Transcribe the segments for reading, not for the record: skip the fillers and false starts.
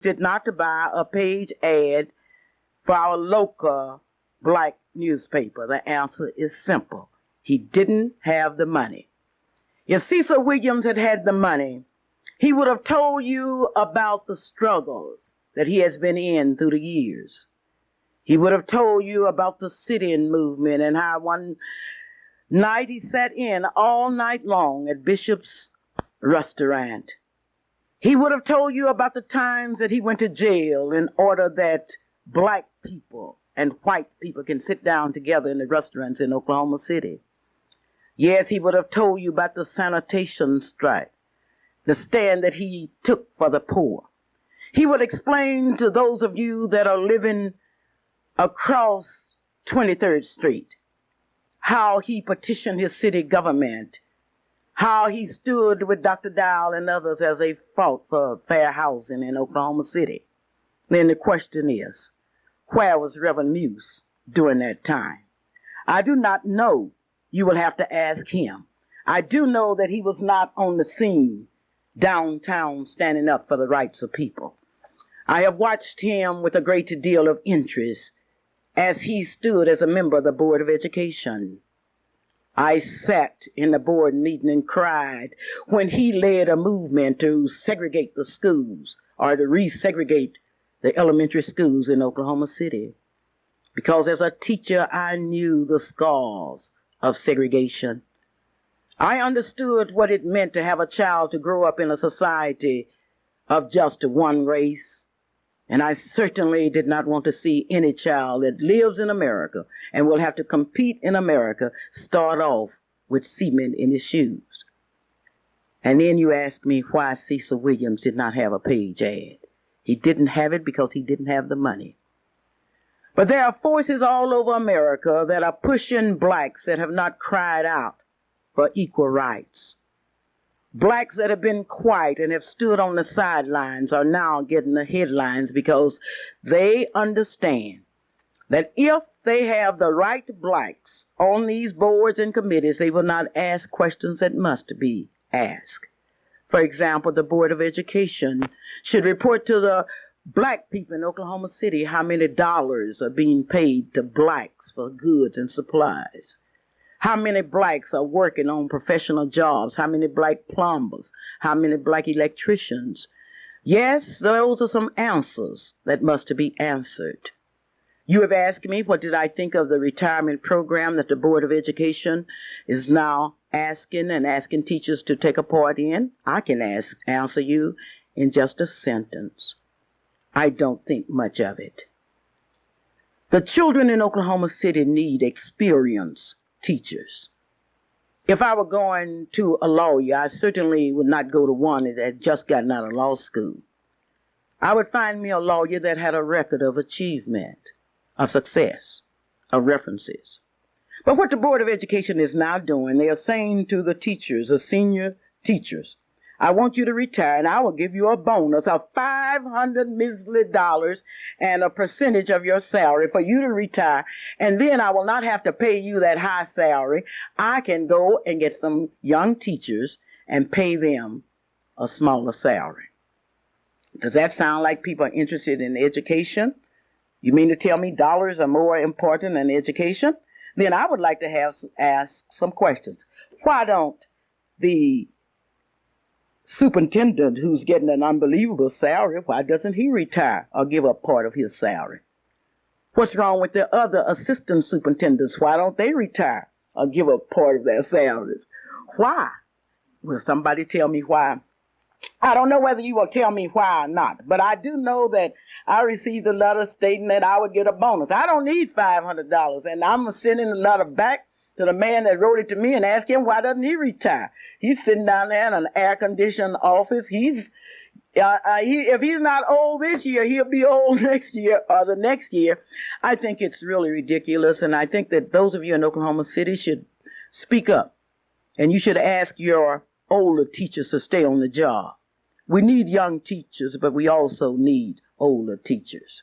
did not to buy a page ad for our local black newspaper? The answer is simple. He didn't have the money. If Cecil Williams had had the money, he would have told you about the struggles that he has been in through the years. He would have told you about the sit-in movement and how one night he sat in all night long at Bishop's restaurant. He would have told you about the times that he went to jail in order that black people and white people can sit down together in the restaurants in Oklahoma City. Yes, he would have told you about the sanitation strike, the stand that he took for the poor. He would explain to those of you that are living across 23rd Street how he petitioned his city government, how he stood with Dr. Dowell and others as they fought for fair housing in Oklahoma City. Then the question is, where was Reverend Muse during that time? I do not know. You will have to ask him. I do know that he was not on the scene downtown standing up for the rights of people. I have watched him with a great deal of interest as he stood as a member of the Board of Education. I sat in the board meeting and cried when he led a movement to segregate the schools or to resegregate the elementary schools in Oklahoma City. Because as a teacher, I knew the scars of segregation. I understood what it meant to have a child to grow up in a society of just one race. And I certainly did not want to see any child that lives in America and will have to compete in America start off with cement in his shoes. And then you ask me why Cecil Williams did not have a page ad. He didn't have it because he didn't have the money. But there are forces all over America that are pushing blacks that have not cried out for equal rights. Blacks that have been quiet and have stood on the sidelines are now getting the headlines because they understand that if they have the right blacks on these boards and committees, they will not ask questions that must be asked. For example, the Board of Education should report to the black people in Oklahoma City how many dollars are being paid to blacks for goods and supplies. How many blacks are working on professional jobs? How many black plumbers? How many black electricians? Yes, those are some answers that must be answered. You have asked me what did I think of the retirement program that the Board of Education is now asking teachers to take a part in. I can answer you in just a sentence. I don't think much of it. The children in Oklahoma City need experienced teachers. If I were going to a lawyer, I certainly would not go to one that had just gotten out of law school. I would find me a lawyer that had a record of achievement, of success, of references. But what the Board of Education is now doing, they are saying to the teachers, the senior teachers, I want you to retire and I will give you a bonus of $500 measly and a percentage of your salary for you to retire. And then I will not have to pay you that high salary. I can go and get some young teachers and pay them a smaller salary. Does that sound like people are interested in education? You mean to tell me dollars are more important than education? Then I would like to ask some questions. Why don't the superintendent who's getting an unbelievable salary, why doesn't he retire or give up part of his salary? What's wrong with the other assistant superintendents? Why don't they retire or give up part of their salaries? Why? Will somebody tell me why? I don't know whether you will tell me why or not, but I do know that I received a letter stating that I would get a bonus. I don't need $500, and I'm sending a letter back to the man that wrote it to me and ask him why doesn't he retire. He's sitting down there in an air-conditioned office. If he's not old this year, he'll be old next year or the next year. I think it's really ridiculous, and I think that those of you in Oklahoma City should speak up, and you should ask your older teachers to stay on the job. We need young teachers, but we also need older teachers.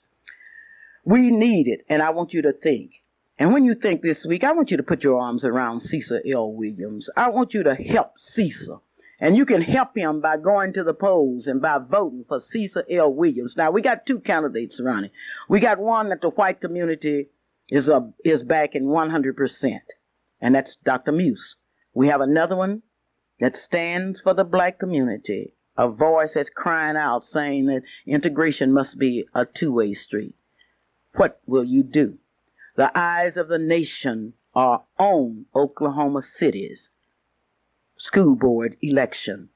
We need it, and I want you to think. And when you think this week, I want you to put your arms around Cecil L. Williams. I want you to help Cecil And you can help him by going to the polls and by voting for Cecil L. Williams. Now, we got two candidates running. We got one that the white community is backing 100%, and that's Dr. Muse. We have another one that stands for the black community, a voice that's crying out saying that integration must be a two-way street. What will you do? The eyes of the nation are on Oklahoma City's school board election.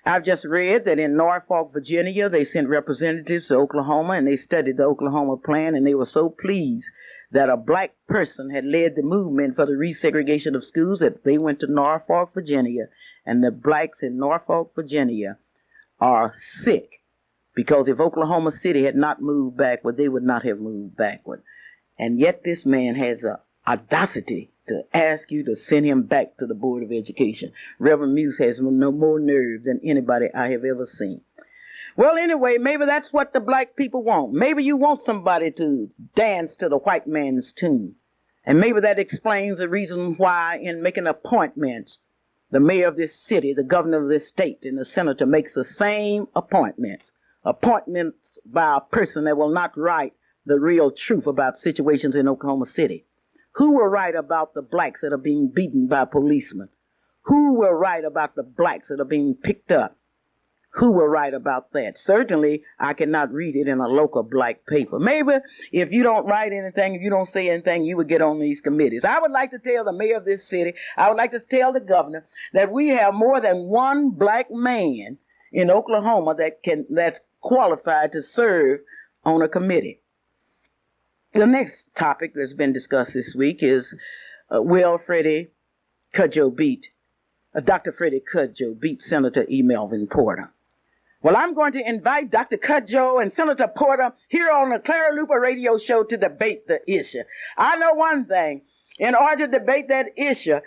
I've just read that in Norfolk, Virginia, they sent representatives to Oklahoma and they studied the Oklahoma plan, and they were so pleased that a black person had led the movement for the resegregation of schools that they went to Norfolk, Virginia, and the blacks in Norfolk, Virginia are sick because if Oklahoma City had not moved backward, they would not have moved backward. And yet this man has the audacity to ask you to send him back to the Board of Education. Reverend Muse has no more nerve than anybody I have ever seen. Well, anyway, maybe that's what the black people want. Maybe you want somebody to dance to the white man's tune. And maybe that explains the reason why in making appointments, the mayor of this city, the governor of this state, and the senator makes the same appointments. Appointments by a person that will not write the real truth about situations in Oklahoma City. Who will write about the blacks that are being beaten by policemen? Who will write about the blacks that are being picked up? Who will write about that? Certainly, I cannot read it in a local black paper. Maybe if you don't write anything, if you don't say anything, you would get on these committees. I would like to tell the mayor of this city, I would like to tell the governor that we have more than one black man in Oklahoma that's qualified to serve on a committee. The next topic that's been discussed this week is will Freddie Cudjoe beat, Dr. Freddie Cudjoe beat Senator E. Melvin Porter? Well, I'm going to invite Dr. Cudjoe and Senator Porter here on the Clara Luper radio show to debate the issue. I know one thing. In order to debate that issue,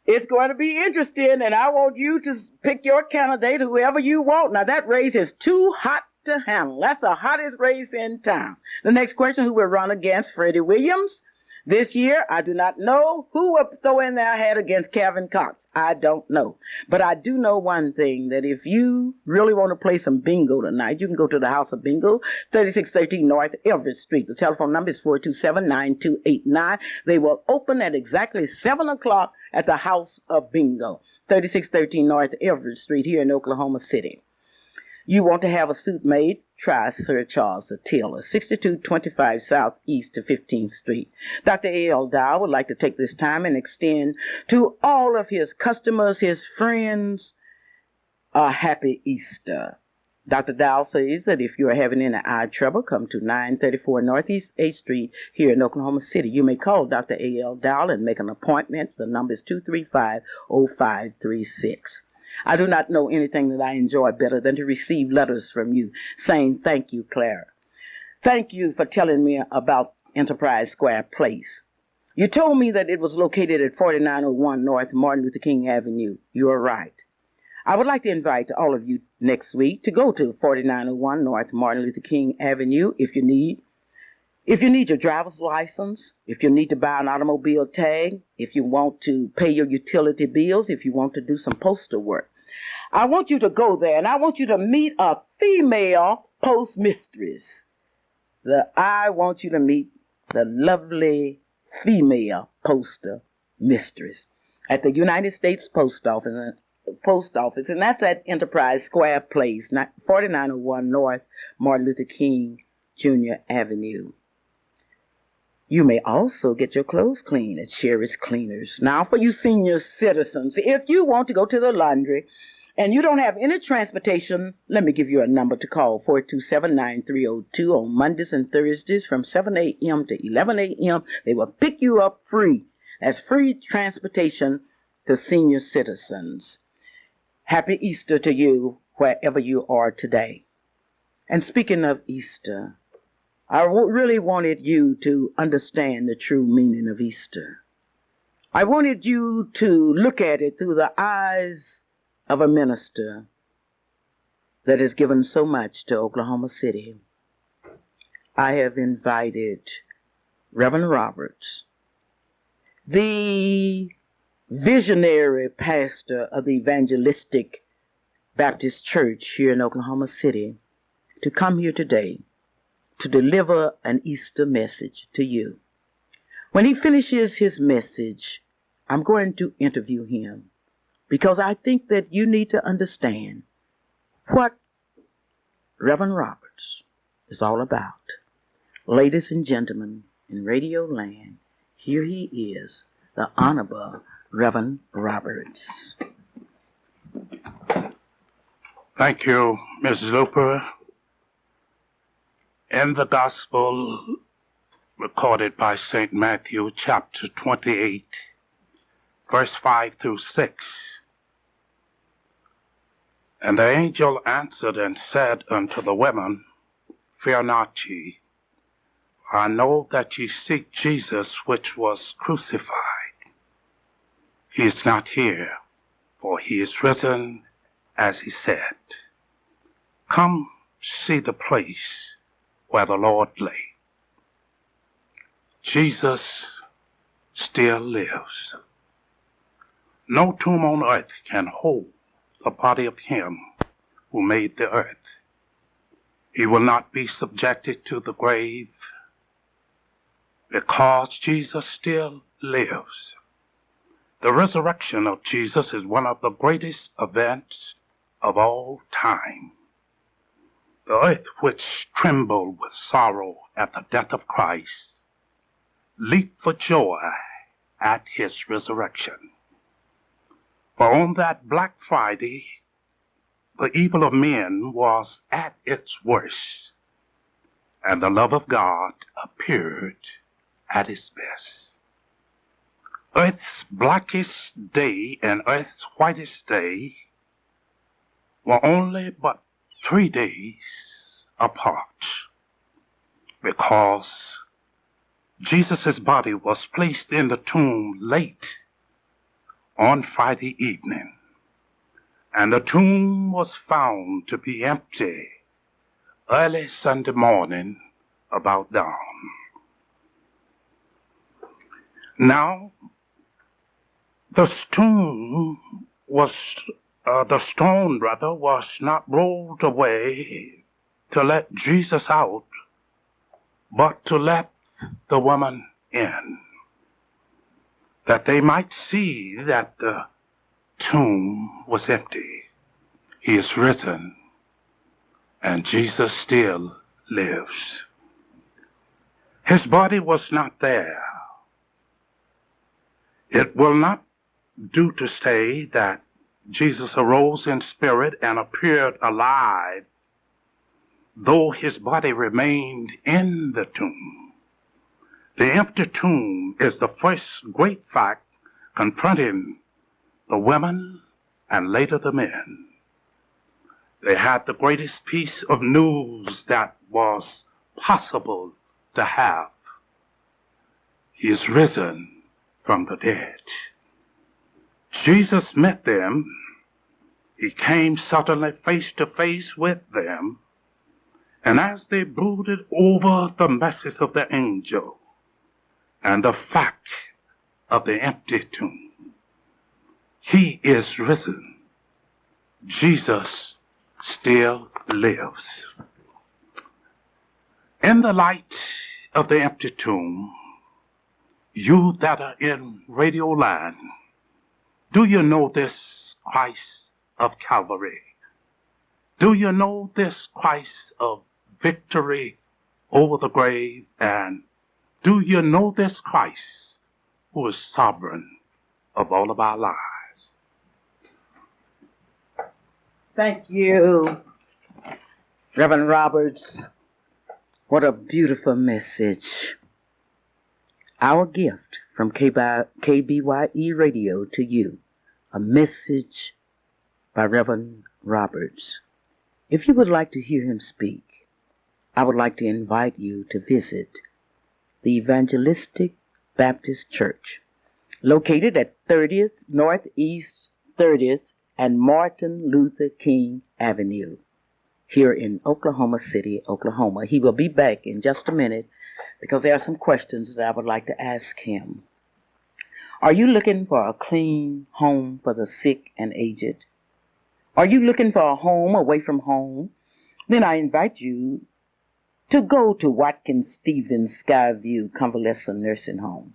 it's going to be interesting, and I want you to pick your candidate, whoever you want. Now, that race is too hot to handle. That's the hottest race in town. The next question, who will run against Freddie Williams? This year, I do not know who will throw in their hat against Calvin Cox. I don't know. But I do know one thing, that if you really want to play some bingo tonight, you can go to the House of Bingo, 3613 North Everett Street. The telephone number is 427-9289. They will open at exactly 7 o'clock at the House of Bingo, 3613 North Everett Street here in Oklahoma City. You want to have a suit made? Try Sir Charles the Tailor, 6225 Southeast to 15th Street. Dr. A.L. Dow would like to take this time and extend to all of his customers, his friends, a happy Easter. Dr. Dow says that if you are having any eye trouble, come to 934 Northeast 8th Street here in Oklahoma City. You may call Dr. A.L. Dow and make an appointment. The number is 235-0536. I do not know anything that I enjoy better than to receive letters from you saying, thank you, Clara. Thank you for telling me about Enterprise Square Place. You told me that it was located at 4901 North Martin Luther King Avenue. You are right. I would like to invite all of you next week to go to 4901 North Martin Luther King Avenue if you need your driver's license, if you need to buy an automobile tag, if you want to pay your utility bills, if you want to do some postal work. I want you to go there, and I want you to meet a female postmistress. I want you to meet the lovely female postal mistress at the United States Post Office, and that's at Enterprise Square Place, 4901 North Martin Luther King Jr. Avenue. You may also get your clothes cleaned at Sherry's Cleaners. Now, for you senior citizens, if you want to go to the laundry and you don't have any transportation, let me give you a number to call, 427-9302 on Mondays and Thursdays from 7 a.m. to 11 a.m. They will pick you up free. That's free transportation to senior citizens. Happy Easter to you wherever you are today. And speaking of Easter, I really wanted you to understand the true meaning of Easter. I wanted you to look at it through the eyes of a minister that has given so much to Oklahoma City. I have invited Reverend Roberts, the visionary pastor of the evangelistic Baptist Church here in Oklahoma City to come here today to deliver an Easter message to you. When he finishes his message, I'm going to interview him because I think that you need to understand what Reverend Roberts is all about. Ladies and gentlemen, in Radio Land, here he is, the Honorable Reverend Roberts. Thank you, Mrs. Luper. In the Gospel recorded by St. Matthew, chapter 28, verse 5 through 6, and the angel answered and said unto the women, Fear not ye, for I know that ye seek Jesus which was crucified. He is not here, for he is risen, as he said. Come see the place where the Lord lay. Jesus still lives. No tomb on earth can hold the body of him who made the earth. He will not be subjected to the grave because Jesus still lives. The resurrection of Jesus is one of the greatest events of all time. The earth, which trembled with sorrow at the death of Christ, leaped for joy at his resurrection. For on that Black Friday, the evil of men was at its worst, and the love of God appeared at its best. Earth's blackest day and earth's whitest day were only but 3 days apart, because Jesus' body was placed in the tomb late on Friday evening, and the tomb was found to be empty early Sunday morning about dawn. Now, the stone was not rolled away to let Jesus out, but to let the woman in, that they might see that the tomb was empty. He is risen, and Jesus still lives. His body was not there. It will not do to say that Jesus arose in spirit and appeared alive, though his body remained in the tomb. The empty tomb is the first great fact confronting the women and later the men. They had the greatest piece of news that was possible to have. He is risen from the dead. Jesus met them. He came suddenly face to face with them. And as they brooded over the message of the angel and the fact of the empty tomb, he is risen. Jesus still lives. In the light of the empty tomb, you that are in Radio Land, do you know this Christ of Calvary? Do you know this Christ of victory over the grave? And do you know this Christ who is sovereign of all of our lives? Thank you, Reverend Roberts. What a beautiful message. Our gift from KBYE Radio to you, a message by Reverend Roberts. If you would like to hear him speak, I would like to invite you to visit the Evangelistic Baptist Church, located at 30th Northeast 30th and Martin Luther King Avenue, here in Oklahoma City, Oklahoma. He will be back in just a minute because there are some questions that I would like to ask him. Are you looking for a clean home for the sick and aged? Are you looking for a home away from home? Then I invite you to go to Watkins Stevens Skyview Convalescent Nursing Home.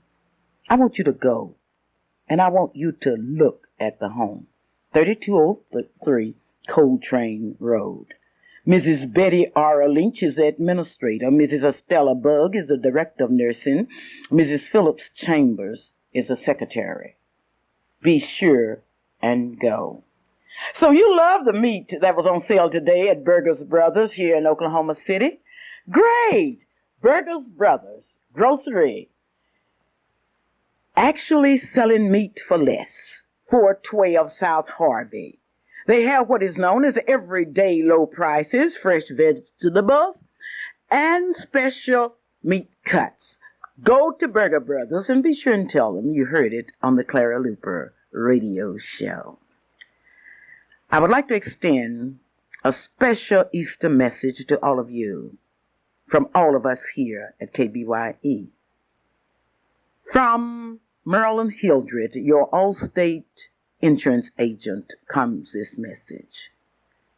I want you to go, and I want you to look at the home. 3203 Coltrane Road. Mrs. Betty R. Lynch is the administrator. Mrs. Estella Bugg is the director of nursing. Mrs. Phillips Chambers is the secretary. Be sure and go. So you love the meat that was on sale today at Burgers Brothers here in Oklahoma City? Great! Burgers Brothers Grocery actually selling meat for less. 412 South Harvey. They have what is known as everyday low prices, fresh vegetables, and special meat cuts. Go to Burger Brothers and be sure and tell them you heard it on the Clara Luper radio show. I would like to extend a special Easter message to all of you from all of us here at KBYE. From Marilyn Hildred, your Allstate insurance agent, comes this message.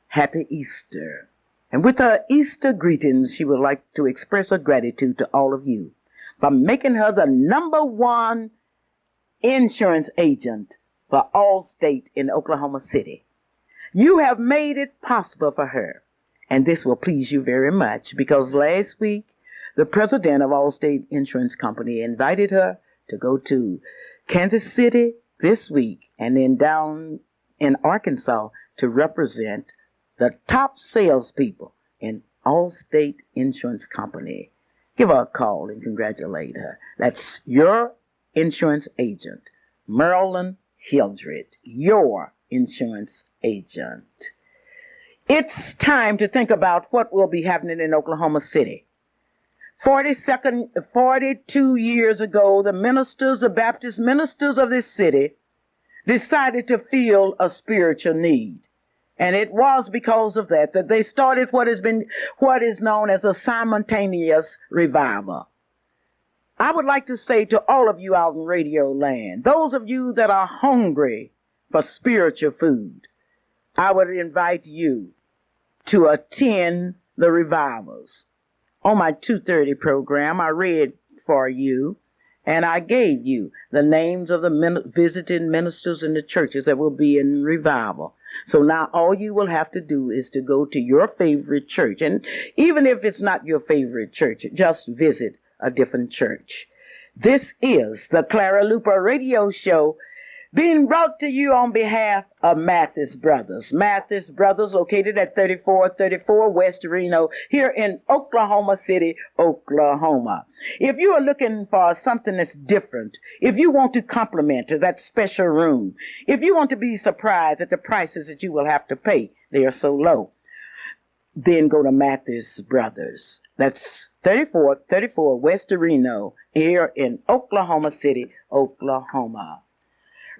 Happy Easter. And with her Easter greetings, she would like to express her gratitude to all of you for making her the #1 insurance agent for Allstate in Oklahoma City. You have made it possible for her, and this will please you very much because last week the president of Allstate Insurance Company invited her to go to Kansas City this week and then down in Arkansas to represent the top salespeople in Allstate Insurance Company. Give her a call and congratulate her. That's your insurance agent, Marilyn Hildred, your insurance agent. It's time to think about what will be happening in Oklahoma City. 42 years ago, the Baptist ministers of this city, decided to feel a spiritual need. And it was because of that they started what is known as a simultaneous revival. I would like to say to all of you out in radio land, those of you that are hungry for spiritual food, I would invite you to attend the revivals. On my 2:30 program, I read for you and I gave you the names of the visiting ministers in the churches that will be in revival. So now all you will have to do is to go to your favorite church. And even if it's not your favorite church, just visit a different church. This is the Clara Luper radio show being brought to you on behalf of Mathis Brothers. Mathis Brothers, located at 3434 West Reno, here in Oklahoma City, Oklahoma. If you are looking for something that's different, if you want to compliment that special room, if you want to be surprised at the prices that you will have to pay, they are so low, then go to Mathis Brothers. That's 3434 West Reno, here in Oklahoma City, Oklahoma.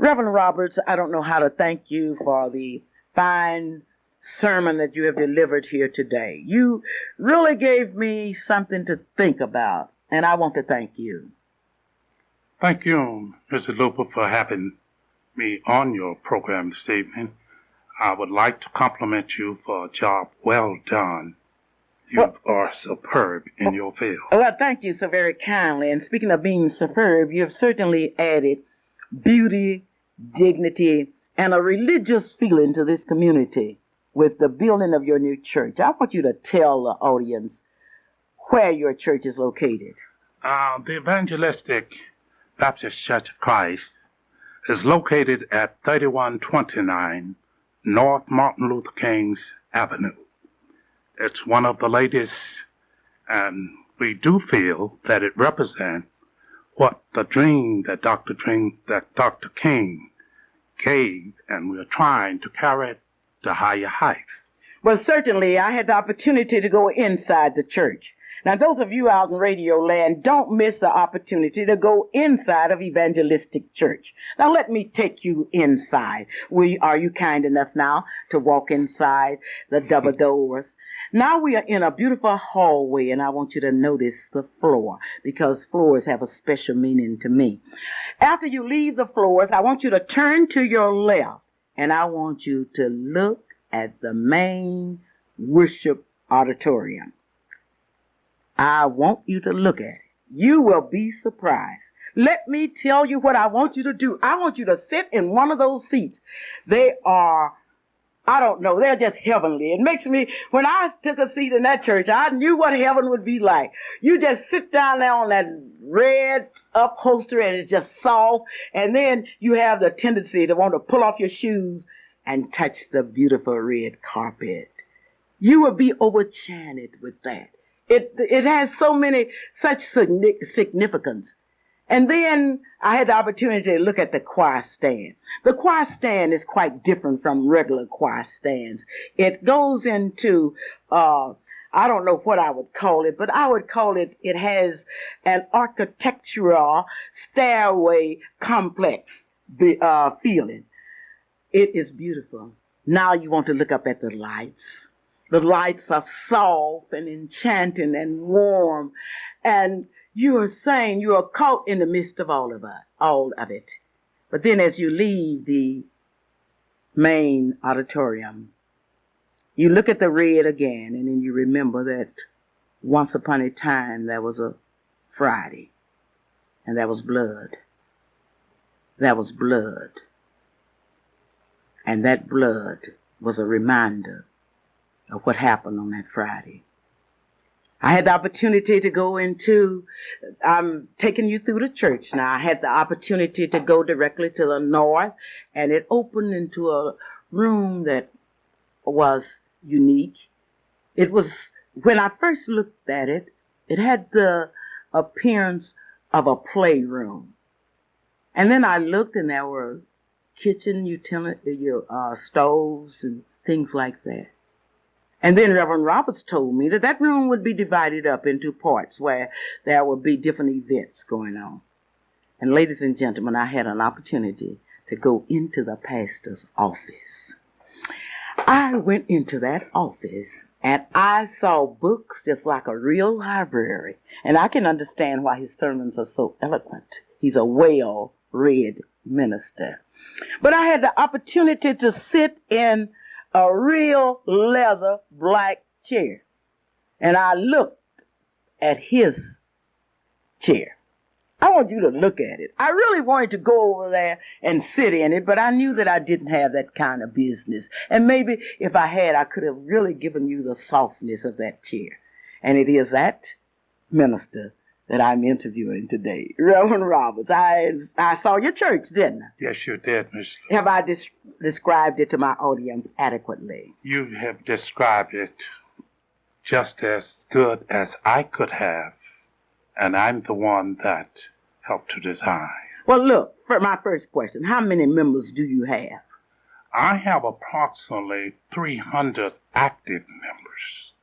Reverend Roberts, I don't know how to thank you for the fine sermon that you have delivered here today. You really gave me something to think about, and I want to thank you. Thank you, Mr. Luper, for having me on your program this evening. I would like to compliment you for a job well done. You are superb in your field. Well, thank you so very kindly. And speaking of being superb, you have certainly added beauty, dignity, and a religious feeling to this community with the building of your new church. I want you to tell the audience where your church is located. The Evangelistic Baptist Church of Christ is located at 3129 North Martin Luther King's Avenue. It's one of the latest, and we do feel that it represents what the dream that Dr. King gave, and we're trying to carry it to higher heights. Well, certainly, I had the opportunity to go inside the church. Now, those of you out in radio land, don't miss the opportunity to go inside of Evangelistic Church. Now, let me take you inside. Are you kind enough now to walk inside the double doors? Now we are in a beautiful hallway, and I want you to notice the floor, because floors have a special meaning to me. After you leave the floors, I want you to turn to your left, and I want you to look at the main worship auditorium. I want you to look at it. You will be surprised. Let me tell you what I want you to do. I want you to sit in one of those seats. They are, I don't know, they're just heavenly. It makes me, when I took a seat in that church, I knew what heaven would be like. You just sit down there on that red upholstery and it's just soft. And then you have the tendency to want to pull off your shoes and touch the beautiful red carpet. You will be overchanted with that. It has such significance. And then I had the opportunity to look at the choir stand. The choir stand is quite different from regular choir stands. It goes into, I don't know what I would call it, but I would call it, it has an architectural stairway complex feeling. It is beautiful. Now you want to look up at the lights. The lights are soft and enchanting and warm, and you are saying you are caught in the midst of all of it. But then as you leave the main auditorium, you look at the red again, and then you remember that once upon a time there was a Friday, and there was blood. There was blood. And that blood was a reminder of what happened on that Friday. I had the opportunity to go into, I'm taking you through the church now. I had the opportunity to go directly to the north, and it opened into a room that was unique. It was, when I first looked at it, it had the appearance of a playroom. And then I looked, and there were kitchen utensils, stoves and things like that. And then Reverend Roberts told me that that room would be divided up into parts where there would be different events going on. And ladies and gentlemen, I had an opportunity to go into the pastor's office. I went into that office and I saw books just like a real library. And I can understand why his sermons are so eloquent. He's a well-read minister. But I had the opportunity to sit in a real leather black chair. And I looked at his chair. I want you to look at it. I really wanted to go over there and sit in it, but I knew that I didn't have that kind of business. And maybe if I had, I could have really given you the softness of that chair. And it is that minister that I'm interviewing today, Reverend Roberts. I saw your church, didn't I? Yes, you did, Miss. Have I described it to my audience adequately? You have described it just as good as I could have, and I'm the one that helped to design. Well, look, for my first question, how many members do you have? I have approximately 300 active members.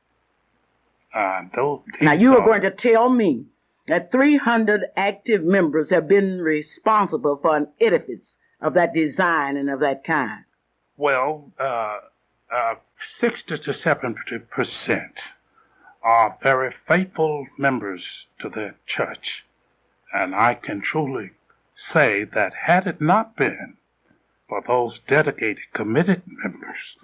Now, you are going to tell me that 300 active members have been responsible for an edifice of that design and of that kind. Well, 60 to 70% are very faithful members to their church. And I can truly say that had it not been for those dedicated, committed members,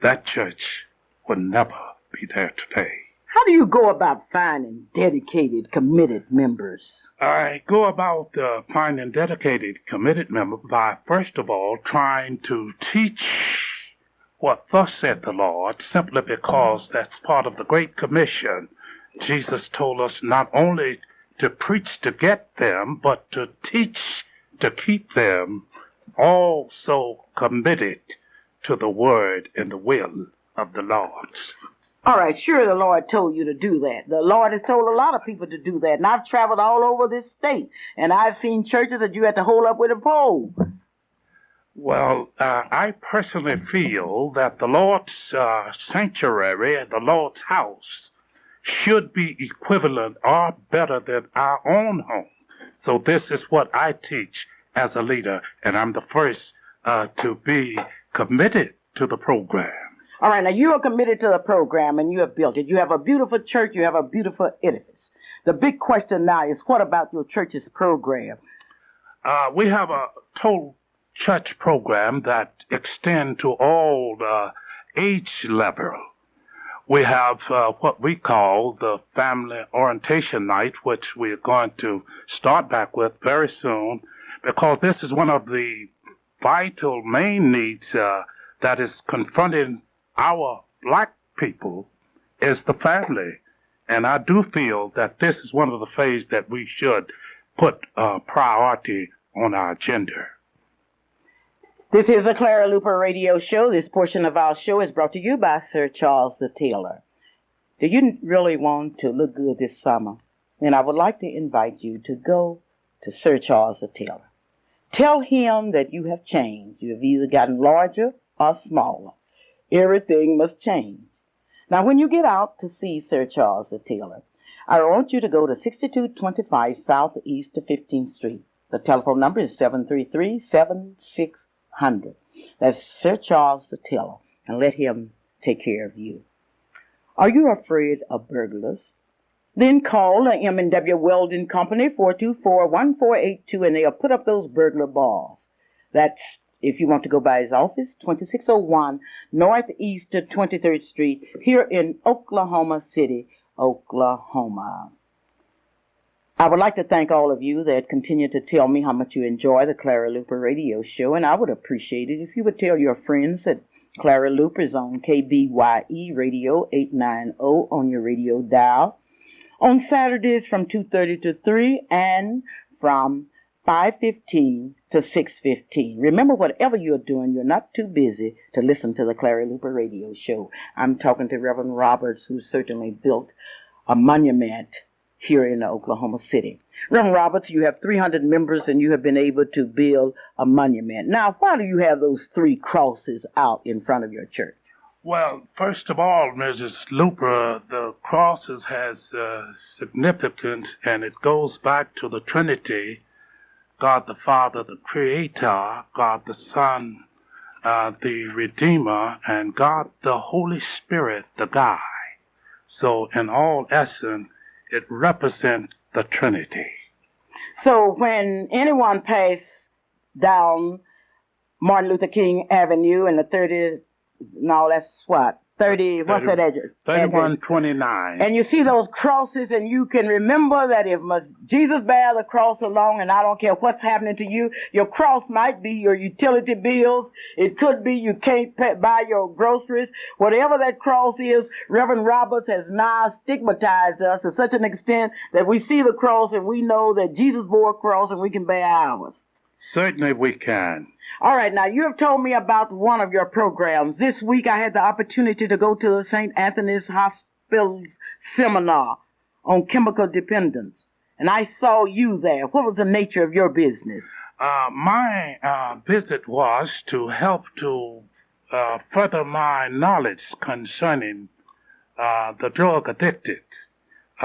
that church would never be there today. How do you go about finding dedicated, committed members? I go about finding dedicated, committed members by, first of all, trying to teach what thus said the Lord, simply because that's part of the Great Commission. Jesus told us not only to preach to get them, but to teach to keep them also committed to the word and the will of the Lord. All right, sure, the Lord told you to do that. The Lord has told a lot of people to do that, and I've traveled all over this state, and I've seen churches that you had to hold up with a pole. Well, I personally feel that the Lord's sanctuary and the Lord's house should be equivalent or better than our own home. So this is what I teach as a leader, and I'm the first to be committed to the program. All right, now you are committed to the program and you have built it. You have a beautiful church, you have a beautiful edifice. The big question now is, what about your church's program? We have a total church program that extends to all age level. We have what we call the family orientation night, which we're going to start back with very soon, because this is one of the vital main needs that is confronting our black people is the family. And I do feel that this is one of the phases that we should put priority on our agenda. This is a Clara Luper radio show. This portion of our show is brought to you by Sir Charles the Tailor. Do you really want to look good this summer? Then I would like to invite you to go to Sir Charles the Tailor. Tell him that you have changed. You have either gotten larger or smaller. Everything must change. Now, when you get out to see Sir Charles the Tailor, I want you to go to 6225 Southeast to 15th Street. The telephone number is 733-7600. That's Sir Charles the Tailor, and let him take care of you. Are you afraid of burglars? Then call the M&W Welding Company, 424-1482, and they'll put up those burglar bars. That's if you want to go by his office, 2601 Northeast 23rd Street, here in Oklahoma City, Oklahoma. I would like to thank all of you that continue to tell me how much you enjoy the Clara Luper radio show, and I would appreciate it if you would tell your friends that Clara Luper is on KBYE Radio 890 on your radio dial on Saturdays from 2:30 to 3 and from 5:15 to 6:15. Remember, whatever you're doing, you're not too busy to listen to the Clara Luper radio show. I'm talking to Reverend Roberts, who certainly built a monument here in Oklahoma City. Reverend Roberts, you have 300 members and you have been able to build a monument. Now, why do you have those 3 crosses out in front of your church? Well, first of all, Mrs. Luper, the crosses has significance, and it goes back to the Trinity. God the Father, the Creator, God the Son, the Redeemer, and God the Holy Spirit, the guide. So in all essence, it represents the Trinity. So when anyone passed down Martin Luther King Avenue in the 30th, no, that's what? 30, what's that address? 3129. And you see those crosses, and you can remember that if Jesus bear the cross along, and I don't care what's happening to you, your cross might be your utility bills. It could be you can't buy your groceries. Whatever that cross is, Reverend Roberts has now stigmatized us to such an extent that we see the cross and we know that Jesus bore a cross and we can bear ours. Certainly we can. All right, now you have told me about one of your programs. This week I had the opportunity to go to the St. Anthony's Hospital's seminar on chemical dependence, and I saw you there. What was the nature of your business? My visit was to help to further my knowledge concerning the drug addicted.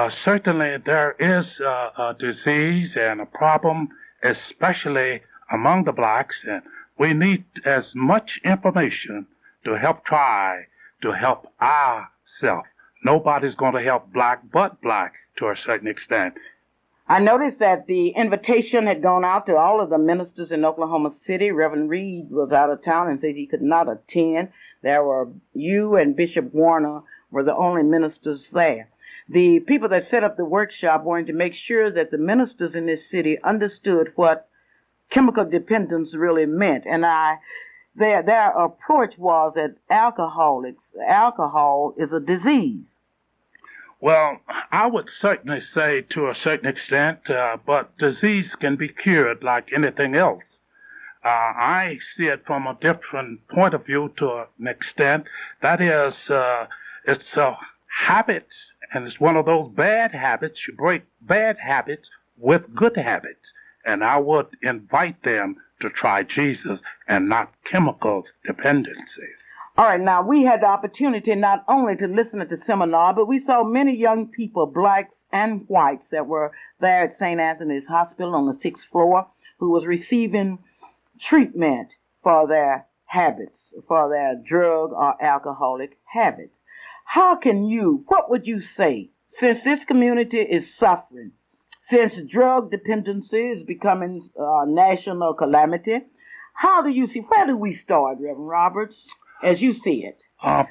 Certainly there is a disease and a problem, especially among the blacks, and we need as much information to help try to help ourselves. Nobody's going to help black but black to a certain extent. I noticed that the invitation had gone out to all of the ministers in Oklahoma City. Reverend Reed was out of town and said he could not attend. There were you and Bishop Warner were the only ministers there. The people that set up the workshop wanted to make sure that the ministers in this city understood what chemical dependence really meant, and their approach was that alcohol is a disease. Well, I would certainly say to a certain extent, but disease can be cured like anything else. I see it from a different point of view to an extent. That is, it's a habit, and it's one of those bad habits. You break bad habits with good habits. And I would invite them to try Jesus and not chemical dependencies. All right, now we had the opportunity not only to listen at the seminar, but we saw many young people, blacks and whites, that were there at St. Anthony's Hospital on the 6th floor, who was receiving treatment for their habits, for their drug or alcoholic habits. What would you say, since this community is suffering, since drug dependency is becoming a national calamity, where do we start, Reverend Roberts, as you see it?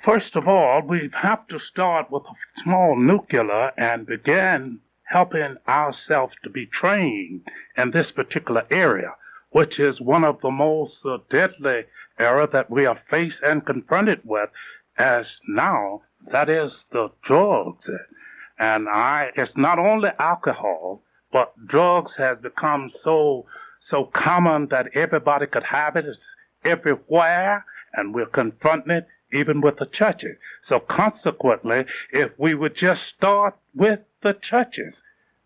First of all, we have to start with a small nuclear and begin helping ourselves to be trained in this particular area, which is one of the most deadly area that we are faced and confronted with as now, that is the drugs. And it's not only alcohol, but drugs has become so common that everybody could have it. It's everywhere, and we're confronting it even with the churches. So consequently, if we would just start with the churches,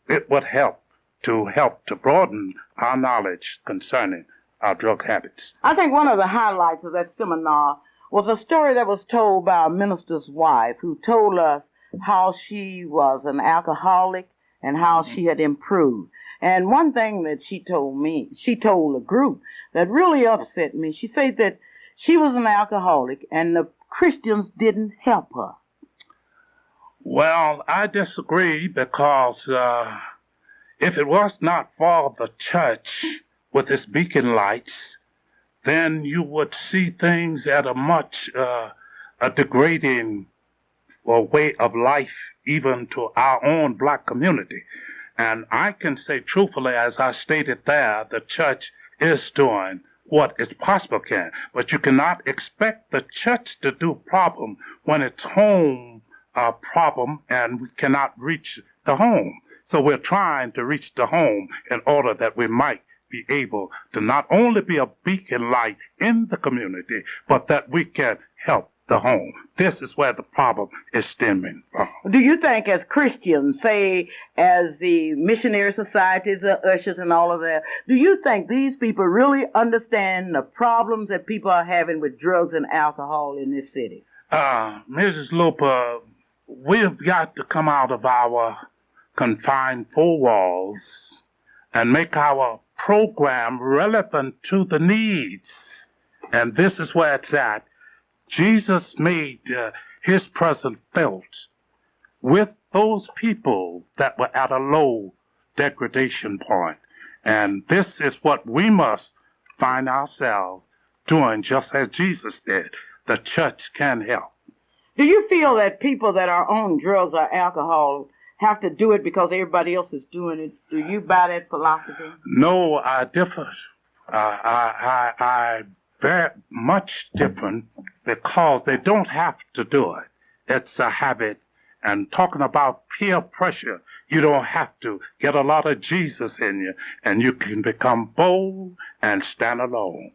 it would help to broaden our knowledge concerning our drug habits. I think one of the highlights of that seminar was a story that was told by a minister's wife who told us how she was an alcoholic and how she had improved. And one thing that she told the group that really upset me, she said that she was an alcoholic and the Christians didn't help her. Well, I disagree because if it was not for the church with its beacon lights, then you would see things at a much a degrading way of life, even to our own black community. And I can say truthfully, as I stated there, the church is doing what is possible can, but you cannot expect the church to do problem when it's home problem and we cannot reach the home. So we're trying to reach the home in order that we might be able to not only be a beacon light in the community, but that we can help the home. This is where the problem is stemming from. Do you think as Christians, say as the missionary societies, the ushers and all of that, do you think these people really understand the problems that people are having with drugs and alcohol in this city? Mrs. Luper, we've got to come out of our confined four walls and make our program relevant to the needs. And this is where it's at. Jesus made his presence felt with those people that were at a low degradation point. And this is what we must find ourselves doing, just as Jesus did. The church can help. Do you feel that people that are on drugs or alcohol have to do it because everybody else is doing it? Do you buy that philosophy? No, I differ. I very much different because they don't have to do it. It's a habit. And talking about peer pressure, you don't have to get a lot of Jesus in you, and you can become bold and stand alone.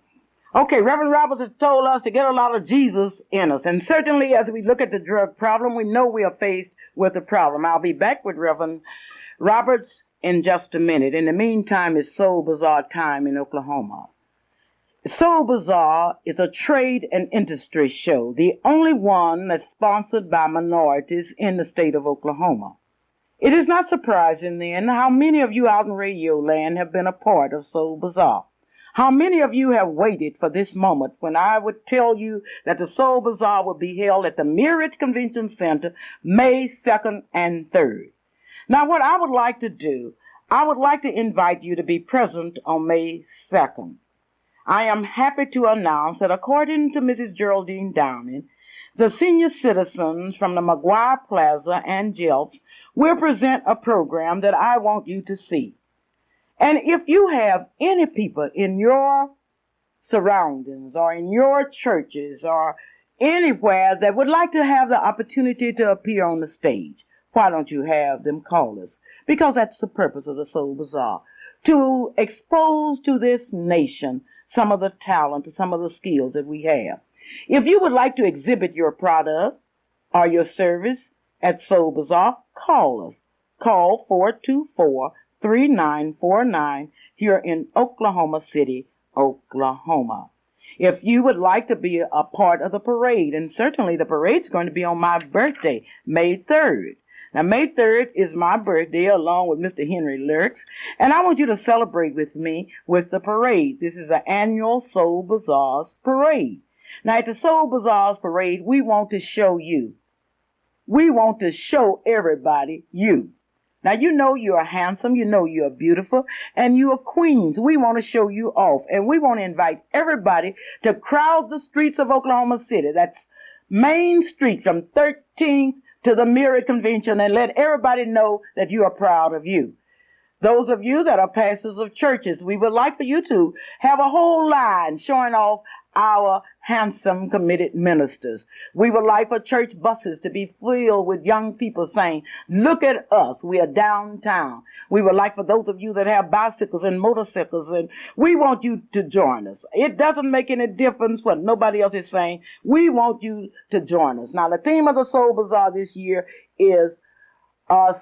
Okay, Reverend Roberts has told us to get a lot of Jesus in us. And certainly as we look at the drug problem, we know we are faced with a problem. I'll be back with Reverend Roberts in just a minute. In the meantime, it's Soul Bazaar time in Oklahoma. Soul Bazaar is a trade and industry show, the only one that's sponsored by minorities in the state of Oklahoma. It is not surprising, then, how many of you out in radio land have been a part of Soul Bazaar. How many of you have waited for this moment when I would tell you that the Soul Bazaar will be held at the Mirage Convention Center May 2nd and 3rd. Now, what I would like to do, I would like to invite you to be present on May 2nd. I am happy to announce that according to Mrs. Geraldine Downing, the senior citizens from the McGuire Plaza and Jelps will present a program that I want you to see. And if you have any people in your surroundings or in your churches or anywhere that would like to have the opportunity to appear on the stage, why don't you have them call us? Because that's the purpose of the Soul Bazaar, to expose to this nation some of the talent, some of the skills that we have. If you would like to exhibit your product or your service at Soul Bazaar, call us. Call 424-3949 here in Oklahoma City, Oklahoma. If you would like to be a part of the parade, and certainly the parade's going to be on my birthday, May 3rd. Now, May 3rd is my birthday along with Mr. Henry Lurks, and I want you to celebrate with me with the parade. This is the annual Soul Bazaar's parade. Now, at the Soul Bazaar's parade, we want to show you. We want to show everybody you. Now, you know you are handsome, you know you are beautiful, and you are queens. We want to show you off, and we want to invite everybody to crowd the streets of Oklahoma City. That's Main Street from 13th to the Mirror Convention and let everybody know that you are proud of you. Those of you that are pastors of churches, we would like for you to have a whole line showing off our handsome, committed ministers. We would like for church buses to be filled with young people saying, look at us, we are downtown. We would like for those of you that have bicycles and motorcycles, and we want you to join us. It doesn't make any difference what nobody else is saying. We want you to join us. Now, the theme of the Soul Bazaar this year is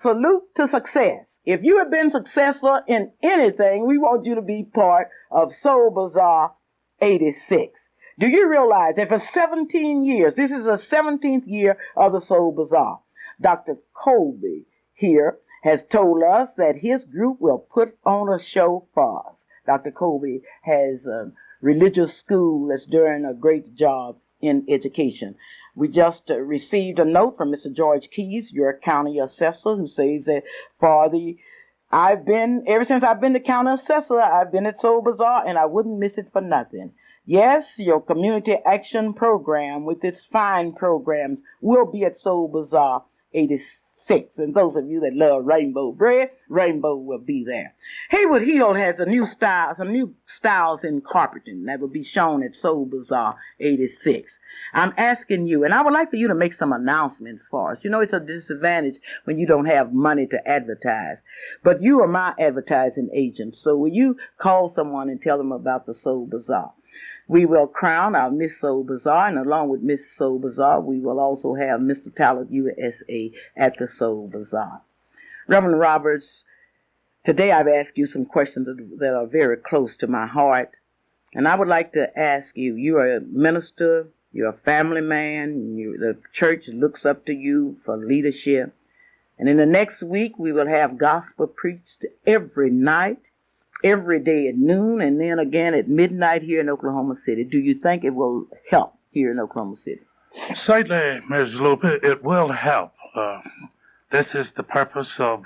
salute to success. If you have been successful in anything, we want you to be part of Soul Bazaar 86. Do you realize that for 17 years, this is the 17th year of the Soul Bazaar, Dr. Colby here has told us that his group will put on a show for us. Dr. Colby has a religious school that's doing a great job in education. We just received a note from Mr. George Keys, your county assessor, who says that ever since I've been the county assessor, I've been at Soul Bazaar and I wouldn't miss it for nothing. Yes, your community action program with its fine programs will be at Soul Bazaar 86. And those of you that love rainbow bread, rainbow will be there. Haywood Hill has some new styles in carpeting that will be shown at Soul Bazaar 86. I'm asking you, and I would like for you to make some announcements for us. You know, it's a disadvantage when you don't have money to advertise. But you are my advertising agent, so will you call someone and tell them about the Soul Bazaar? We will crown our Miss Soul Bazaar, and along with Miss Soul Bazaar, we will also have Mr. Talent USA at the Soul Bazaar. Reverend Roberts, today I've asked you some questions that are very close to my heart, and I would like to ask you, you are a minister, you're a family man, the church looks up to you for leadership, and in the next week we will have gospel preached every night, every day at noon, and then again at midnight here in Oklahoma City. Do you think it will help here in Oklahoma City? Certainly, Ms. Luper, it will help. This is the purpose of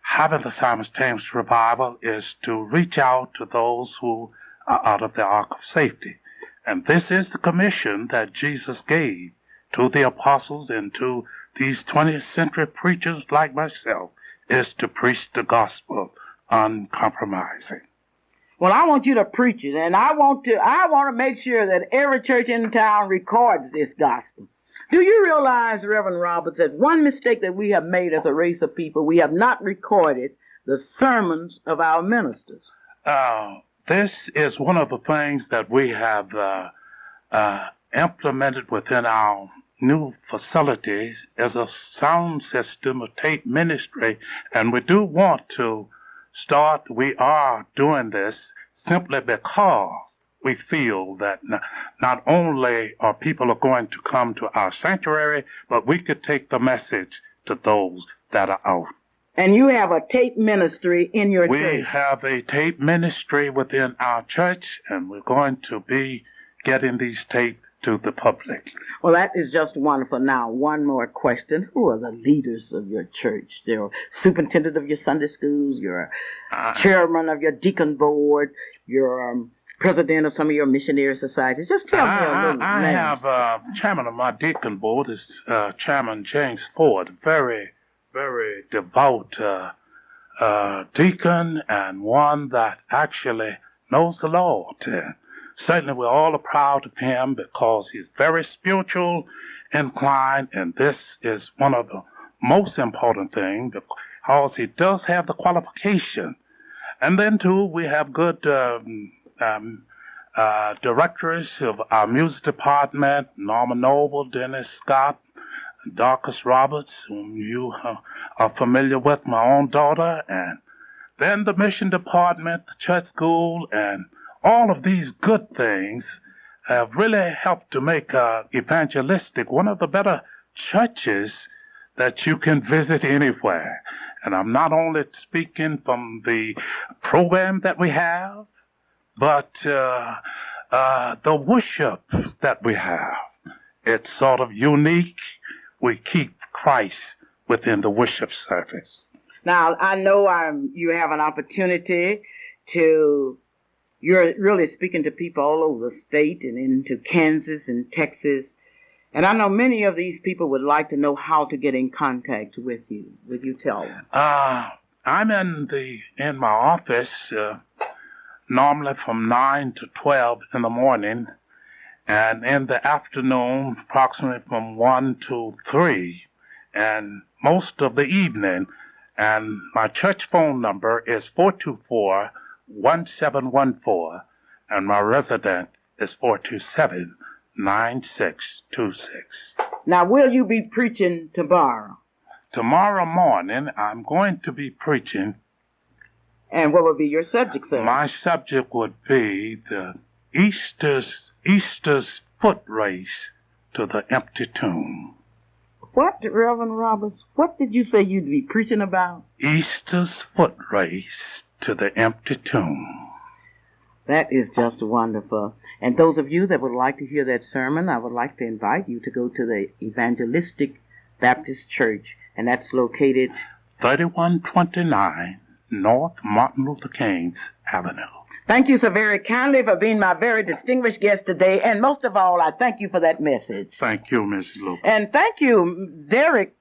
having the Simons Thames Revival, is to reach out to those who are out of the ark of safety. And this is the commission that Jesus gave to the apostles and to these 20th century preachers like myself, is to preach the gospel uncompromising. Well, I want you to preach it, and I want to make sure that every church in town records this gospel. Do you realize, Reverend Roberts, that one mistake that we have made as a race of people, we have not recorded the sermons of our ministers? This is one of the things that we have implemented within our new facilities as a sound system, a tape ministry, and we do want to we are doing this simply because we feel that not only are people going to come to our sanctuary, but we could take the message to those that are out. And you have a tape ministry in your church? We have a tape ministry within our church, and we're going to be getting these tapes to the public. Well, that is just wonderful. Now, one more question. Who are the leaders of your church? You're superintendent of your Sunday schools, you're chairman of your deacon board, you're president of some of your missionary societies. Just tell me a little names. I have chairman of my deacon board is Chairman James Ford, very, very devout deacon, and one that actually knows the Lord. Certainly, we're all proud of him because he's very spiritual inclined, and this is one of the most important things because he does have the qualification. And then, too, we have good directors of our music department, Norma Noble, Dennis Scott, Dorcas Roberts, whom you are familiar with, my own daughter, and then the mission department, the church school, and all of these good things have really helped to make evangelistic one of the better churches that you can visit anywhere. And I'm not only speaking from the program that we have, but the worship that we have. It's sort of unique. We keep Christ within the worship service. Now, I know you have an opportunity to... You're really speaking to people all over the state and into Kansas and Texas. And I know many of these people would like to know how to get in contact with you. Would you tell them? I'm in my office normally from 9 to 12 in the morning, and in the afternoon approximately from 1 to 3, and most of the evening. And my church phone number is 424-1714, and my resident is 427-9626. Now, will you be preaching tomorrow? Tomorrow morning, I'm going to be preaching. And what would be your subject, sir? My subject would be the Easter's foot race to the empty tomb. What, Reverend Roberts? What did you say you'd be preaching about? Easter's foot race to the empty tomb. That is just wonderful. And those of you that would like to hear that sermon, I would like to invite you to go to the Evangelistic Baptist Church, and that's located 3129 North Martin Luther King's Avenue. Thank you so very kindly for being my very distinguished guest today, and most of all, I thank you for that message. Thank you, Mrs. Luper. And thank you, Derek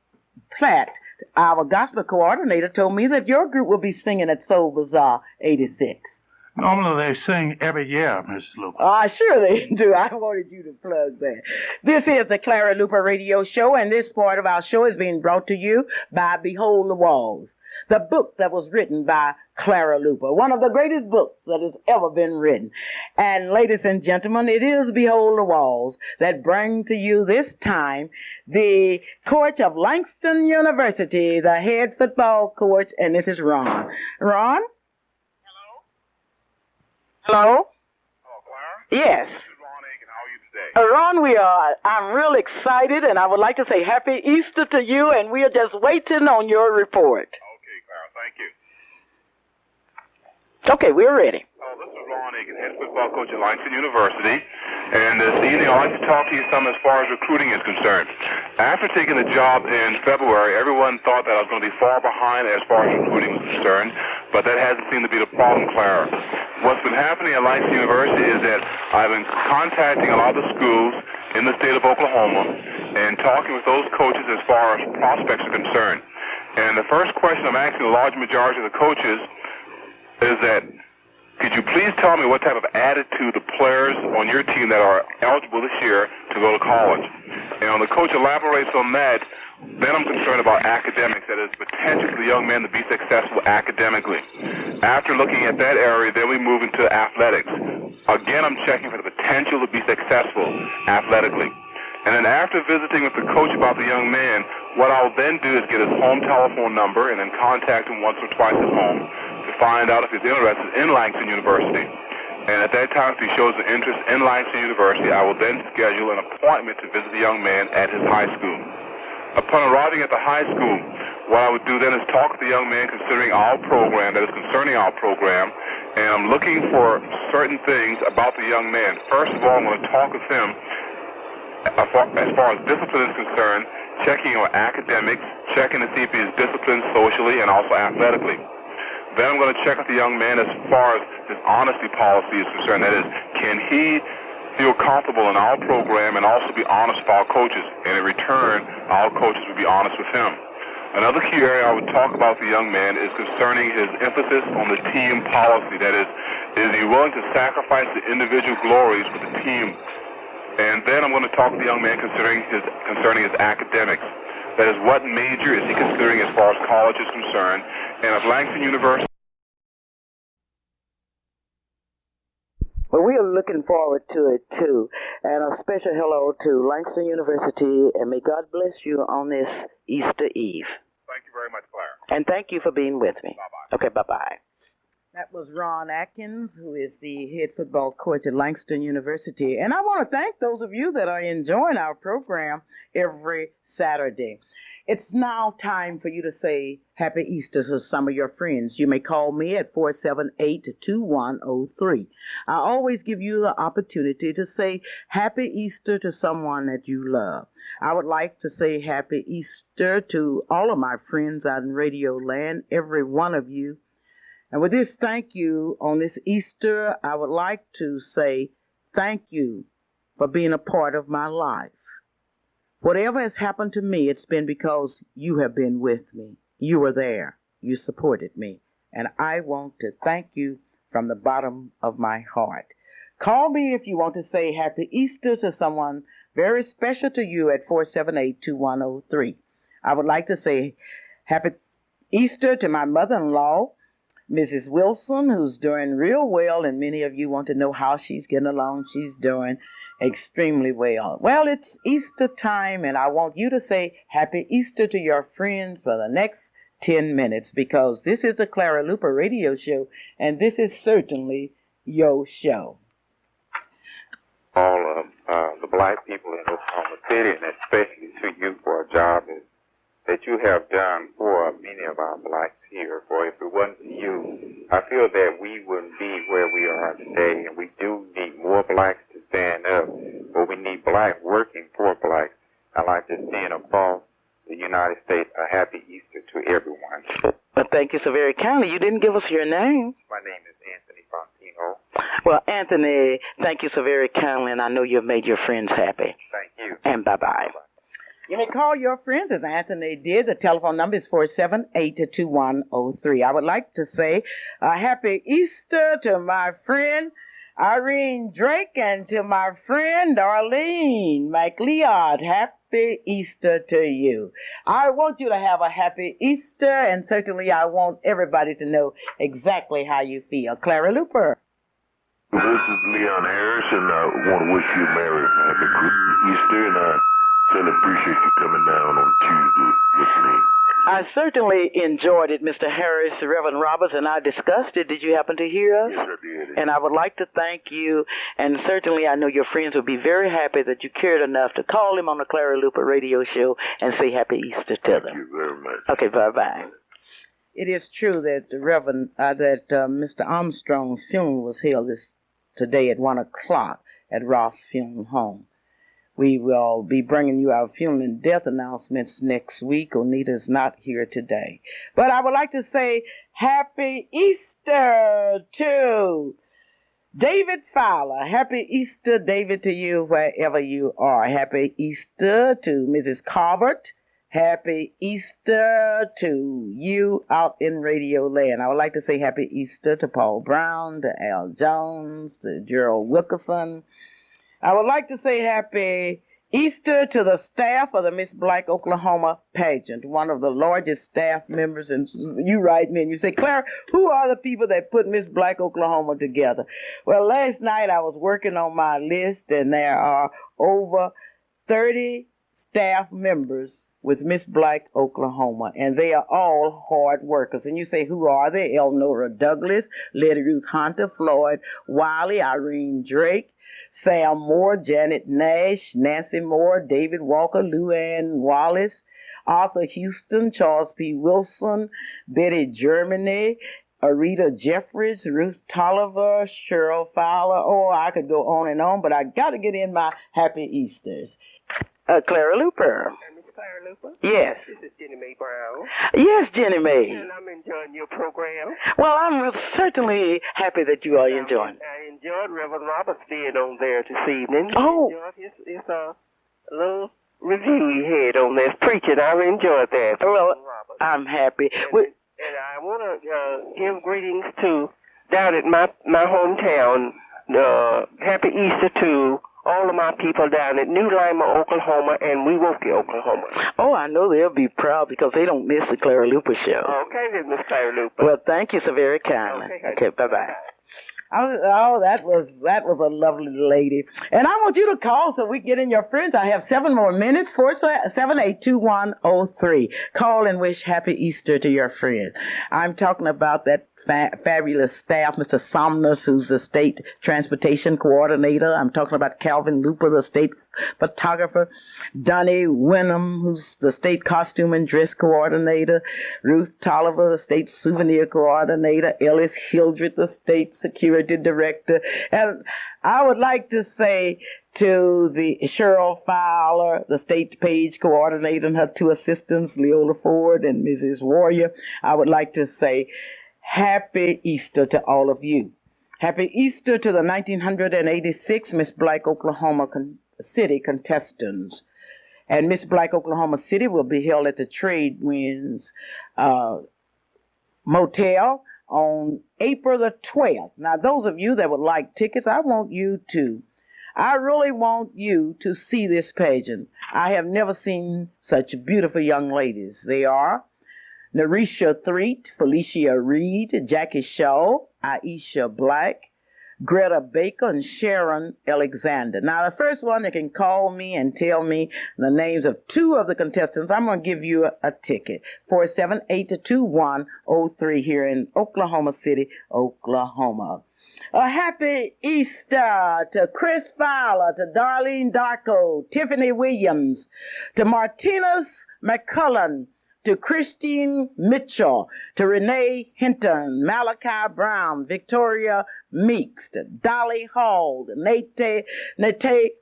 Platt, our gospel coordinator, told me that your group will be singing at Soul Bazaar 86. Normally they sing every year, Mrs. Luper. Sure they do. I wanted you to plug that. This is the Clara Luper Radio Show, and this part of our show is being brought to you by Behold the Walls, the book that was written by Clara Luper, one of the greatest books that has ever been written. And ladies and gentlemen, it is Behold the Walls that bring to you this time the coach of Langston University, the head football coach, and this is Ron. Ron? Hello? Hello, Clara? Yes. This is Ron Aiken. How are you today? Ron, I'm real excited, and I would like to say Happy Easter to you, and we are just waiting on your report. Okay, Clara. Thank you. Okay, we're ready. This is Ron Aiken, head football coach at Langston University. And this evening, I'd like to talk to you some as far as recruiting is concerned. After taking the job in February, everyone thought that I was going to be far behind as far as recruiting was concerned, but that hasn't seemed to be the problem, Clara. What's been happening at Langston University is that I've been contacting a lot of the schools in the state of Oklahoma and talking with those coaches as far as prospects are concerned. And the first question I'm asking a large majority of the coaches is that, could you please tell me what type of attitude the players on your team that are eligible this year to go to college? And when the coach elaborates on that, then I'm concerned about academics, that is, potential for the young man to be successful academically. After looking at that area, then we move into athletics. Again, I'm checking for the potential to be successful athletically. And then after visiting with the coach about the young man, what I'll then do is get his home telephone number and then contact him once or twice at home to find out if he's interested in Langston University. And at that time, if he shows an interest in Langston University, I will then schedule an appointment to visit the young man at his high school. Upon arriving at the high school, what I would do then is talk with the young man concerning our program, that is concerning our program, and I'm looking for certain things about the young man. First of all, I'm going to talk with him as far as discipline is concerned, checking on academics, checking to see if he's disciplined socially and also athletically. Then I'm going to check with the young man as far as his honesty policy is concerned. That is, can he feel comfortable in our program and also be honest with our coaches? And in return, our coaches will be honest with him. Another key area I would talk about the young man is concerning his emphasis on the team policy. That is he willing to sacrifice the individual glories for the team? And then I'm going to talk to the young man concerning his academics. That is, what major is he considering as far as college is concerned? And at Langston University. Well, we are looking forward to it, too. And a special hello to Langston University, and may God bless you on this Easter Eve. Thank you very much, Clara. And thank you for being with me. Bye-bye. Okay, bye-bye. That was Ron Atkins, who is the head football coach at Langston University. And I want to thank those of you that are enjoying our program every Saturday. It's now time for you to say Happy Easter to some of your friends. You may call me at 478-2103. I always give you the opportunity to say Happy Easter to someone that you love. I would like to say Happy Easter to all of my friends out in Radio Land, every one of you. And with this thank you on this Easter, I would like to say thank you for being a part of my life. Whatever has happened to me, it's been because you have been with me. You were there. You supported me. And I want to thank you from the bottom of my heart. Call me if you want to say Happy Easter to someone very special to you at 478-2103. I would like to say Happy Easter to my mother-in-law, Mrs. Wilson, who's doing real well, and many of you want to know how she's getting along. She's doing extremely well. Well, it's Easter time, and I want you to say Happy Easter to your friends for the next 10 minutes, because this is the Clara Luper radio show, and this is certainly your show. All of the black people in Oklahoma City, and especially to you for a job that you have done for many of our blacks here. For if it wasn't for you, I feel that we wouldn't be where we are today, and we do need more blacks to stand up, but we need black working for blacks. I like to send across the United States a happy Easter to everyone. Well, thank you so very kindly. You didn't give us your name. My name is Anthony Fontino. Well, Anthony, thank you so very kindly, and I know you've made your friends happy. Thank you. And bye-bye. You may call your friends, as Anthony did. The telephone number is 478-2103. I would like to say a happy Easter to my friend Irene Drake and to my friend Darlene McLeod. Happy Easter to you. I want you to have a happy Easter, and certainly I want everybody to know exactly how you feel. Clara Luper. This is Leon Harris, and I want to wish you a Merry Happy Easter, and I certainly appreciate you coming down on Tuesday with me. I certainly enjoyed it, Mr. Harris. Reverend Roberts and I discussed it. Did you happen to hear us? Yes, I did. And I would like to thank you, and certainly I know your friends will be very happy that you cared enough to call him on the Clara Luper radio show and say Happy Easter to them. Thank you very much. Okay, bye-bye. It is true that Mr. Armstrong's funeral was held today at 1 o'clock at Ross Funeral Home. We will be bringing you our funeral and death announcements next week. Onita's not here today. But I would like to say Happy Easter to David Fowler. Happy Easter, David, to you wherever you are. Happy Easter to Mrs. Corbett. Happy Easter to you out in Radio Land. I would like to say Happy Easter to Paul Brown, to Al Jones, to Gerald Wilkerson. I would like to say Happy Easter to the staff of the Miss Black Oklahoma pageant, one of the largest staff members. And you write me and you say, Clara, who are the people that put Miss Black Oklahoma together? Well, last night I was working on my list, and there are over 30 staff members with Miss Black Oklahoma, and they are all hard workers. And you say, who are they? Elnora Douglas, Lady Ruth Hunter, Floyd Wiley, Irene Drake, Sam Moore, Janet Nash, Nancy Moore, David Walker, Luann Wallace, Arthur Houston, Charles P. Wilson, Betty Germany, Arita Jeffries, Ruth Tolliver, Cheryl Fowler. Oh, I could go on and on, but I got to get in my Happy Easters. Clara Luper. Miss Clara Luper? Yes. This is Jenny Mae Brown. Yes, Jenny Mae. And I'm enjoying your program. Well, I'm certainly happy that you are enjoying. I enjoyed Reverend Roberts being on there this evening. Oh. I enjoyed his little review he had on this preaching. I enjoyed that. Well, I'm happy. And I want to give greetings to down at my hometown. Happy Easter to all of my people down at New Lima, Oklahoma, and Wewokie, Oklahoma. Oh, I know they'll be proud because they don't miss the Clara Luper show. Okay, then, Miss Clara Luper. Well, thank you so very kindly. Okay, bye-bye. Oh, that was a lovely lady. And I want you to call so we get in your friends. I have 7 more minutes, 478-2103. Call and wish Happy Easter to your friend. I'm talking about that fabulous staff, Mr. Somnus, who's the state transportation coordinator. I'm talking about Calvin Luper, the state photographer. Donnie Wenham, who's the state costume and dress coordinator. Ruth Tolliver, the state souvenir coordinator. Ellis Hildreth, the state security director. And I would like to say to the Cheryl Fowler, the state page coordinator, and her 2 assistants, Leola Ford and Mrs. Warrior, I would like to say Happy Easter to all of you. Happy Easter to the 1986 Miss Black Oklahoma City contestants. And Miss Black Oklahoma City will be held at the Trade Winds Motel on April the 12th. Now, those of you that would like tickets, I want you to. I really want you to see this pageant. I have never seen such beautiful young ladies. They are Narisha Threet, Felicia Reed, Jackie Shaw, Aisha Black, Greta Baker, and Sharon Alexander. Now, the first one that can call me and tell me the names of two of the contestants, I'm going to give you a ticket. 478-2103 here in Oklahoma City, Oklahoma. A happy Easter to Chris Fowler, to Darlene Darko, Tiffany Williams, to Martinez McCullen, to Christine Mitchell, to Renee Hinton, Malachi Brown, Victoria Meeks, to Dolly Hall, to Nate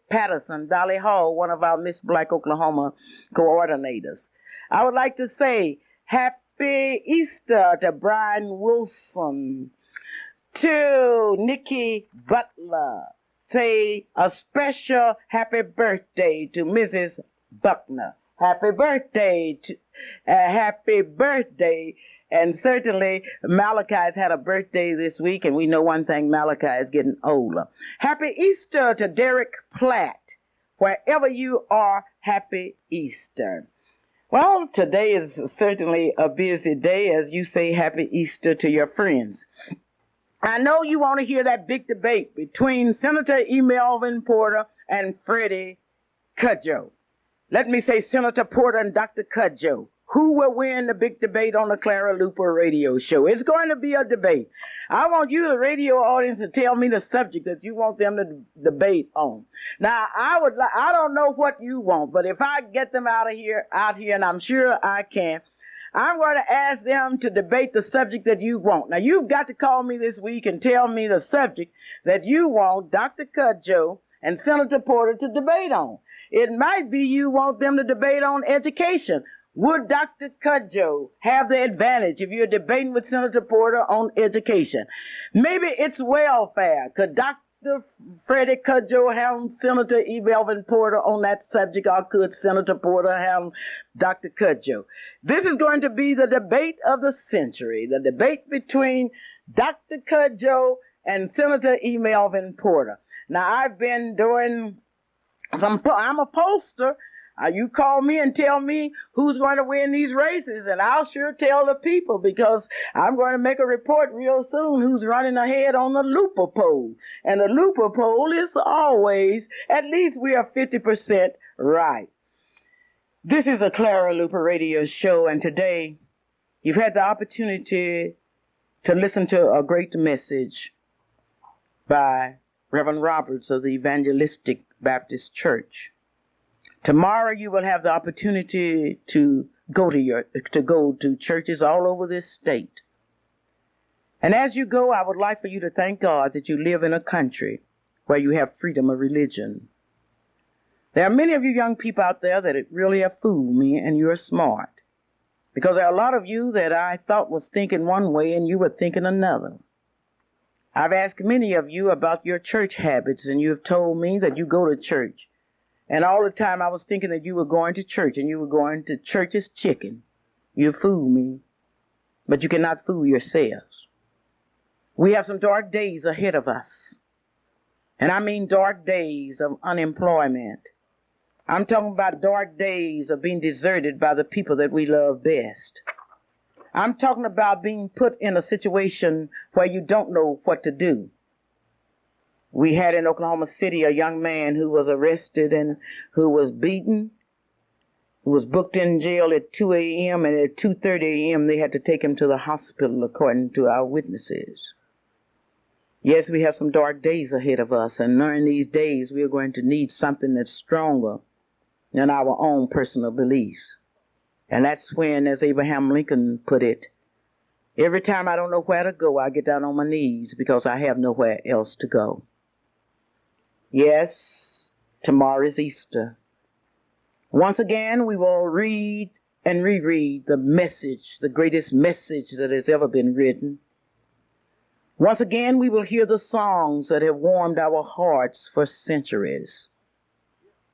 Patterson. Dolly Hall, one of our Miss Black Oklahoma coordinators. I would like to say happy Easter to Brian Wilson, to Nikki Butler. Say a special happy birthday to Mrs. Buckner. Happy birthday, happy birthday. And certainly Malachi's had a birthday this week, and we know one thing, Malachi is getting older. Happy Easter to Derek Platt. Wherever you are, happy Easter. Well, today is certainly a busy day as you say happy Easter to your friends. I know you want to hear that big debate between Senator E. Melvin Porter and Freddie Cudjoe. Let me say Senator Porter and Dr. Cudjoe. Who will win the big debate on the Clara Luper radio show? It's going to be a debate. I want you, the radio audience, to tell me the subject that you want them to debate on. Now, I don't know what you want, but if I get them out here, and I'm sure I can, I'm going to ask them to debate the subject that you want. Now, you've got to call me this week and tell me the subject that you want Dr. Cudjoe and Senator Porter to debate on. It might be you want them to debate on education. Would Dr. Cudjoe have the advantage if you're debating with Senator Porter on education? Maybe it's welfare. Could Dr. Freddie Cudjoe have Senator E. Melvin Porter on that subject, or could Senator Porter have Dr. Cudjoe? This is going to be the debate of the century, the debate between Dr. Cudjoe and Senator E. Melvin Porter. Now, I've been doing I'm a pollster. You call me and tell me who's going to win these races, and I'll sure tell the people, because I'm going to make a report real soon who's running ahead on the Luper poll. And the Luper poll is always, at least we are 50% right. This is a Clara Luper radio show, and today you've had the opportunity to listen to a great message by Reverend Roberts of the Evangelistic Baptist Church. Tomorrow you will have the opportunity to go to churches all over this state. And as you go, I would like for you to thank God that you live in a country where you have freedom of religion. There are many of you young people out there that really have fooled me, and you're smart. Because there are a lot of you that I thought was thinking one way and you were thinking another. I've asked many of you about your church habits, and you have told me that you go to church. And all the time I was thinking that you were going to church, and you were going to church as chicken. You fool me, but you cannot fool yourselves. We have some dark days ahead of us. And I mean dark days of unemployment. I'm talking about dark days of being deserted by the people that we love best. I'm talking about being put in a situation where you don't know what to do. We had in Oklahoma City a young man who was arrested and who was beaten, who was booked in jail at 2 a.m. and at 2:30 a.m. they had to take him to the hospital, according to our witnesses. Yes, we have some dark days ahead of us, and during these days we are going to need something that's stronger than our own personal beliefs. And that's when, as Abraham Lincoln put it, every time I don't know where to go, I get down on my knees because I have nowhere else to go. Yes, tomorrow is Easter. Once again, we will read and reread the message, the greatest message that has ever been written. Once again, we will hear the songs that have warmed our hearts for centuries.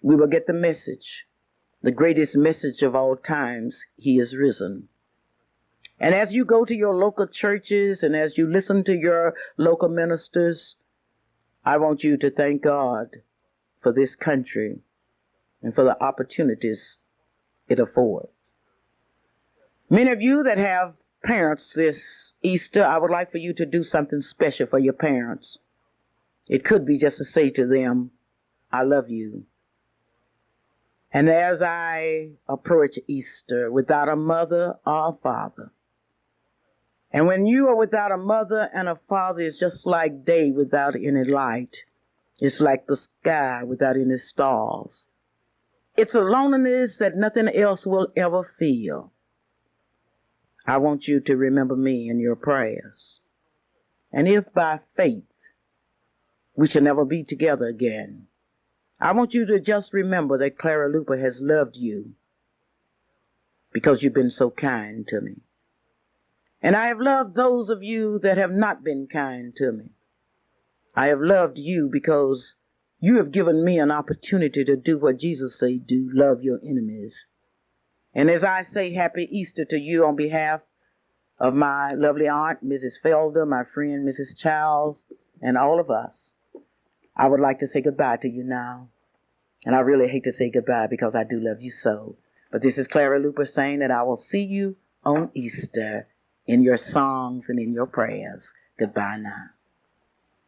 We will get the message the greatest message of all times, He is risen. And as you go to your local churches and as you listen to your local ministers, I want you to thank God for this country and for the opportunities it affords. Many of you that have parents this Easter, I would like for you to do something special for your parents. It could be just to say to them, I love you. And as I approach Easter without a mother or a father, and when you are without a mother and a father, it's just like day without any light. It's like the sky without any stars. It's a loneliness that nothing else will ever feel. I want you to remember me in your prayers. And if by faith we shall never be together again, I want you to just remember that Clara Luper has loved you because you've been so kind to me. And I have loved those of you that have not been kind to me. I have loved you because you have given me an opportunity to do what Jesus said do, love your enemies. And as I say Happy Easter to you on behalf of my lovely aunt, Mrs. Felder, my friend, Mrs. Childs, and all of us, I would like to say goodbye to you now. And I really hate to say goodbye because I do love you so. But this is Clara Luper saying that I will see you on Easter in your songs and in your prayers. Goodbye now.